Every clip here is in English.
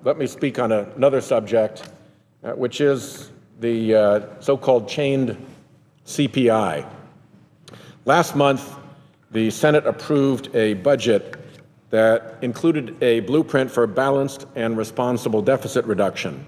let me speak on another subject, which is the so-called chained CPI. Last month, the Senate approved a budget that included a blueprint for balanced and responsible deficit reduction.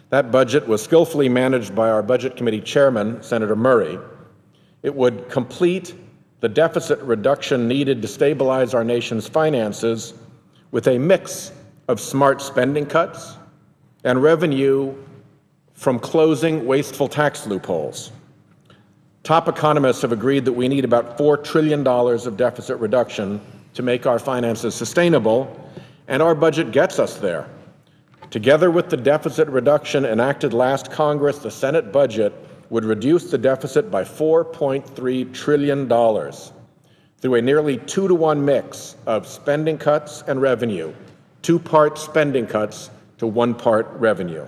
That budget was skillfully managed by our Budget Committee Chairman, Senator Murray. It would complete the deficit reduction needed to stabilize our nation's finances with a mix of smart spending cuts and revenue from closing wasteful tax loopholes. Top economists have agreed that we need about $4 trillion of deficit reduction to make our finances sustainable, and our budget gets us there. Together with the deficit reduction enacted last Congress, the Senate budget would reduce the deficit by $4.3 trillion through a nearly 2-to-1 mix of spending cuts and revenue, 2-part spending cuts to 1-part revenue.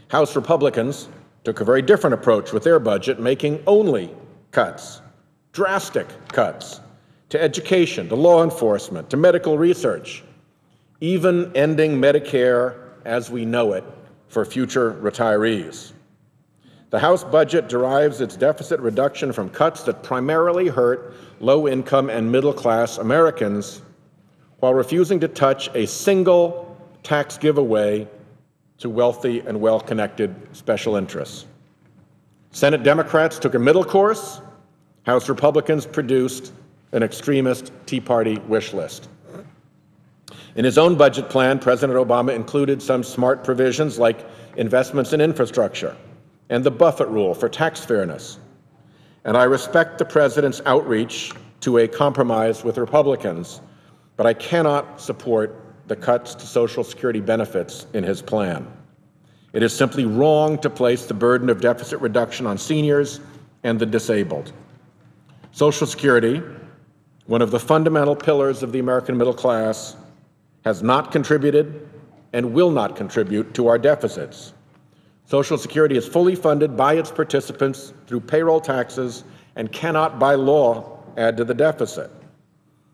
House Republicans took a very different approach with their budget, making only cuts, drastic cuts, to education, to law enforcement, to medical research, even ending Medicare as we know it for future retirees. The House budget derives its deficit reduction from cuts that primarily hurt low-income and middle-class Americans, while refusing to touch a single tax giveaway to wealthy and well-connected special interests. Senate Democrats took a middle course. House Republicans produced an extremist Tea Party wish list. In his own budget plan, President Obama included some smart provisions like investments in infrastructure and the Buffett rule for tax fairness. And I respect the president's outreach to a compromise with Republicans, but I cannot support the cuts to Social Security benefits in his plan. It is simply wrong to place the burden of deficit reduction on seniors and the disabled. Social Security, one of the fundamental pillars of the American middle class, has not contributed and will not contribute to our deficits. Social Security is fully funded by its participants through payroll taxes and cannot, by law, add to the deficit.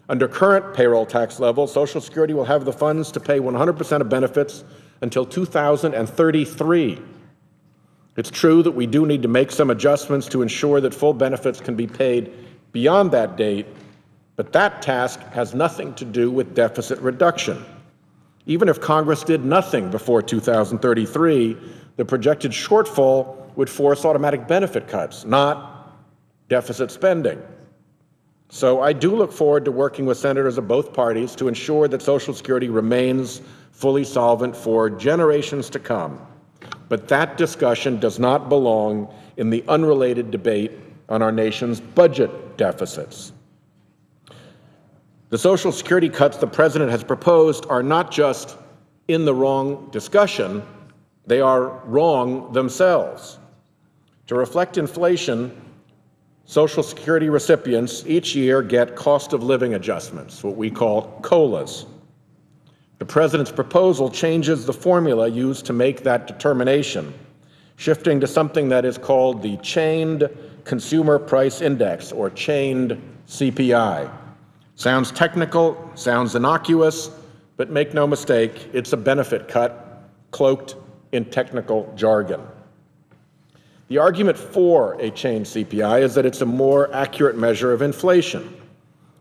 Under current payroll tax levels, Social Security will have the funds to pay 100% of benefits until 2033. It's true that we do need to make some adjustments to ensure that full benefits can be paid beyond that date, but that task has nothing to do with deficit reduction. Even if Congress did nothing before 2033, the projected shortfall would force automatic benefit cuts, not deficit spending. So I do look forward to working with senators of both parties to ensure that Social Security remains fully solvent for generations to come. But that discussion does not belong in the unrelated debate on our nation's budget deficits. The Social Security cuts the president has proposed are not just in the wrong discussion, they are wrong themselves. To reflect inflation, Social Security recipients each year get cost of living adjustments, what we call COLAs. The president's proposal changes the formula used to make that determination, shifting to something that is called the Chained Consumer Price Index, or chained CPI. Sounds technical, sounds innocuous, but make no mistake, it's a benefit cut cloaked in technical jargon. The argument for a chained CPI is that it's a more accurate measure of inflation,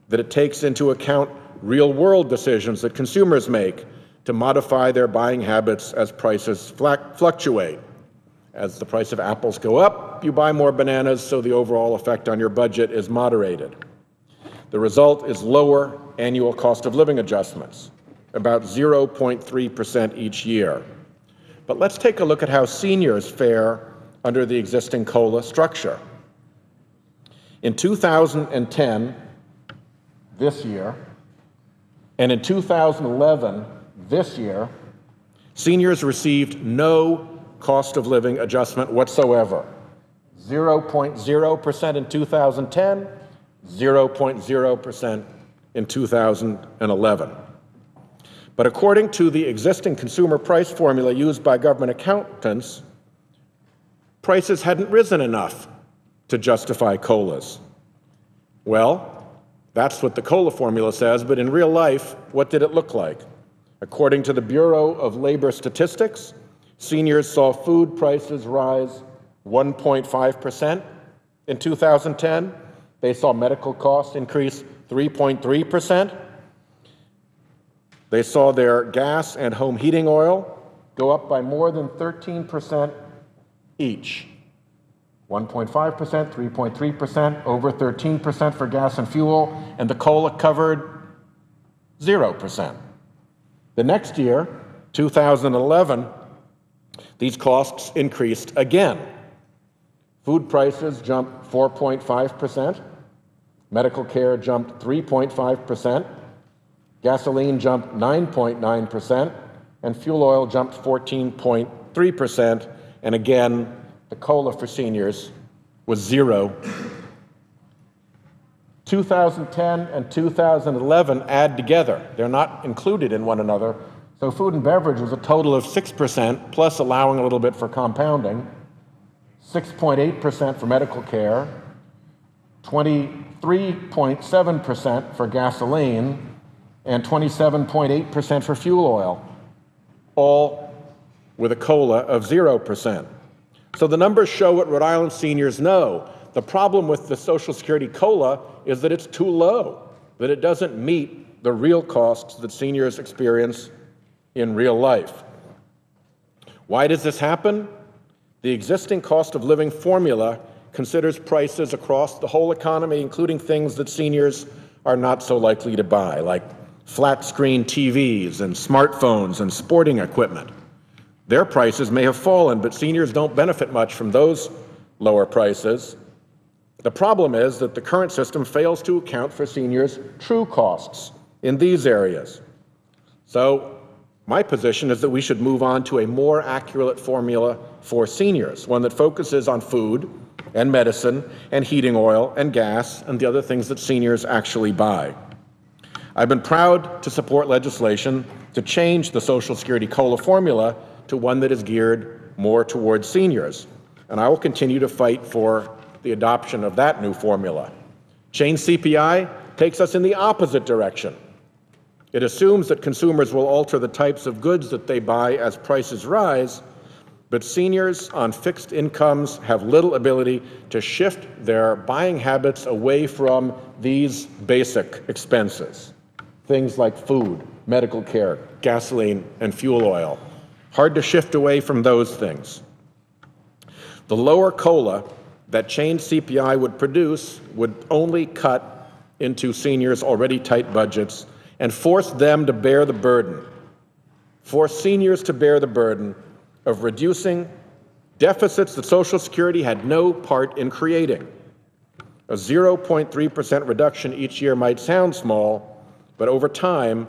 that it takes into account real-world decisions that consumers make to modify their buying habits as prices fluctuate. As the price of apples go up, you buy more bananas, so the overall effect on your budget is moderated. The result is lower annual cost of living adjustments, about 0.3% each year. But let's take a look at how seniors fare under the existing COLA structure. In 2010, this year, and in 2011, this year, seniors received no cost of living adjustment whatsoever. 0.0% in 2010, 0.0% in 2011. But according to the existing consumer price formula used by government accountants, prices hadn't risen enough to justify COLAs. Well, that's what the COLA formula says, but in real life, what did it look like? According to the Bureau of Labor Statistics, seniors saw food prices rise 1.5% in 2010. They saw medical costs increase 3.3%. They saw their gas and home heating oil go up by more than 13% each. 1.5%, 3.3%, over 13% for gas and fuel, and the COLA covered 0%. The next year, 2011, these costs increased again. Food prices jumped 4.5%, medical care jumped 3.5%, gasoline jumped 9.9%, and fuel oil jumped 14.3%, and again, the COLA for seniors was 0. 2010 and 2011 add together. They're not included in one another. So food and beverage was a total of 6%, plus allowing a little bit for compounding, 6.8% for medical care, 23.7% for gasoline, and 27.8% for fuel oil, all with a COLA of 0%. So the numbers show what Rhode Island seniors know. The problem with the Social Security COLA is that it's too low, that it doesn't meet the real costs that seniors experience in real life. Why does this happen? The existing cost of living formula considers prices across the whole economy, including things that seniors are not so likely to buy, like flat-screen TVs and smartphones and sporting equipment. Their prices may have fallen, but seniors don't benefit much from those lower prices. The problem is that the current system fails to account for seniors' true costs in these areas. So my position is that we should move on to a more accurate formula for seniors, one that focuses on food and medicine and heating oil and gas and the other things that seniors actually buy. I've been proud to support legislation to change the Social Security COLA formula to one that is geared more towards seniors, and I will continue to fight for the adoption of that new formula. Change CPI takes us in the opposite direction. It assumes that consumers will alter the types of goods that they buy as prices rise, but seniors on fixed incomes have little ability to shift their buying habits away from these basic expenses, things like food, medical care, gasoline, and fuel oil. Hard to shift away from those things. The lower COLA that changed CPI would produce would only cut into seniors' already tight budgets and force them to bear the burden, force seniors to bear the burden of reducing deficits that Social Security had no part in creating. A 0.3% reduction each year might sound small, but over time,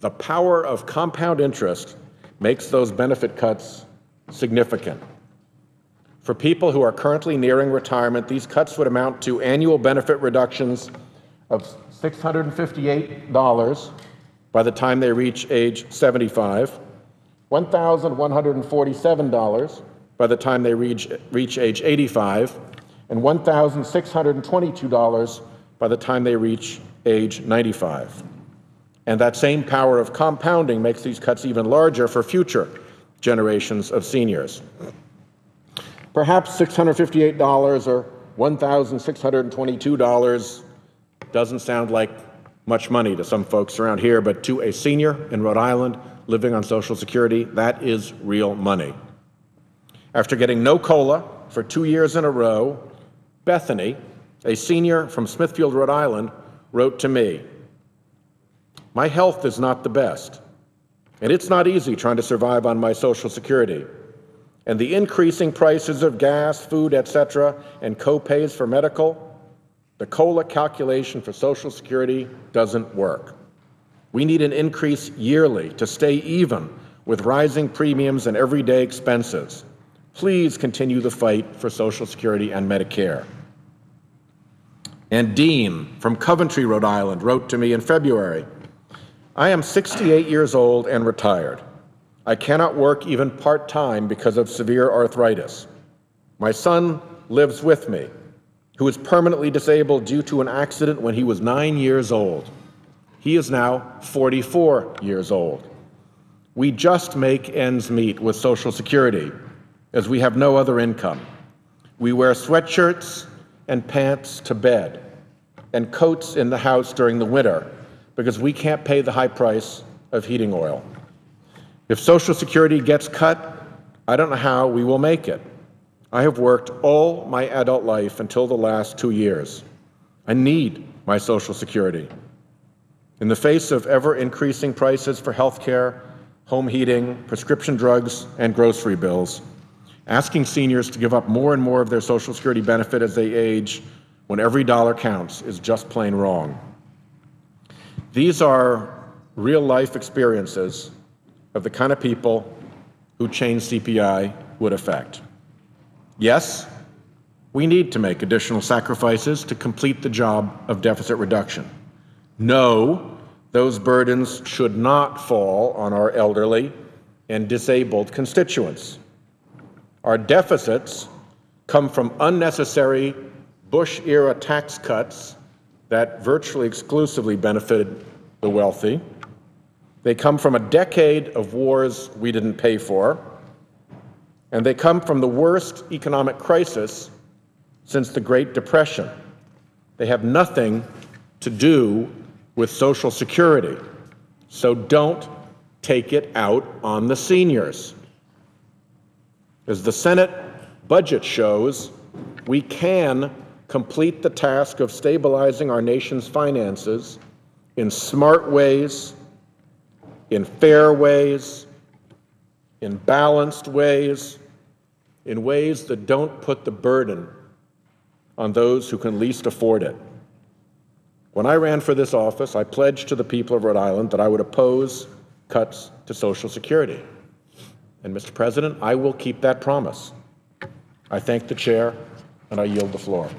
the power of compound interest makes those benefit cuts significant. For people who are currently nearing retirement, these cuts would amount to annual benefit reductions of $658 by the time they reach age 75, $1,147 by the time they reach age 85, and $1,622 by the time they reach age 95. And that same power of compounding makes these cuts even larger for future generations of seniors. Perhaps $658 or $1,622 doesn't sound like much money to some folks around here, but to a senior in Rhode Island living on Social Security, that is real money. After getting no COLA for 2 years in a row, Bethany, a senior from Smithfield, Rhode Island, wrote to me, "My health is not the best, and it's not easy trying to survive on my Social Security. And the increasing prices of gas, food, etc., and co-pays for medical, the COLA calculation for Social Security doesn't work. We need an increase yearly to stay even with rising premiums and everyday expenses. Please continue the fight for Social Security and Medicare." And Dean from Coventry, Rhode Island, wrote to me in February, "I am 68 years old and retired. I cannot work even part-time because of severe arthritis. My son lives with me, who is permanently disabled due to an accident when he was 9 years old. He is now 44 years old. We just make ends meet with Social Security, as we have no other income. We wear sweatshirts and pants to bed, and coats in the house during the winter, because we can't pay the high price of heating oil. If Social Security gets cut, I don't know how we will make it. I have worked all my adult life until the last 2 years. I need my Social Security. In the face of ever-increasing prices for health care, home heating, prescription drugs, and grocery bills, asking seniors to give up more and more of their Social Security benefit as they age when every dollar counts is just plain wrong. These are real-life experiences of the kind of people who change CPI would affect. Yes, we need to make additional sacrifices to complete the job of deficit reduction. No, those burdens should not fall on our elderly and disabled constituents. Our deficits come from unnecessary Bush-era tax cuts that virtually exclusively benefited the wealthy. They come from a decade of wars we didn't pay for, and they come from the worst economic crisis since the Great Depression. They have nothing to do with Social Security, so don't take it out on the seniors. As the Senate budget shows, we can complete the task of stabilizing our nation's finances in smart ways, in fair ways, in balanced ways, in ways that don't put the burden on those who can least afford it. When I ran for this office, I pledged to the people of Rhode Island that I would oppose cuts to Social Security. And, Mr. President, I will keep that promise. I thank the chair, and I yield the floor.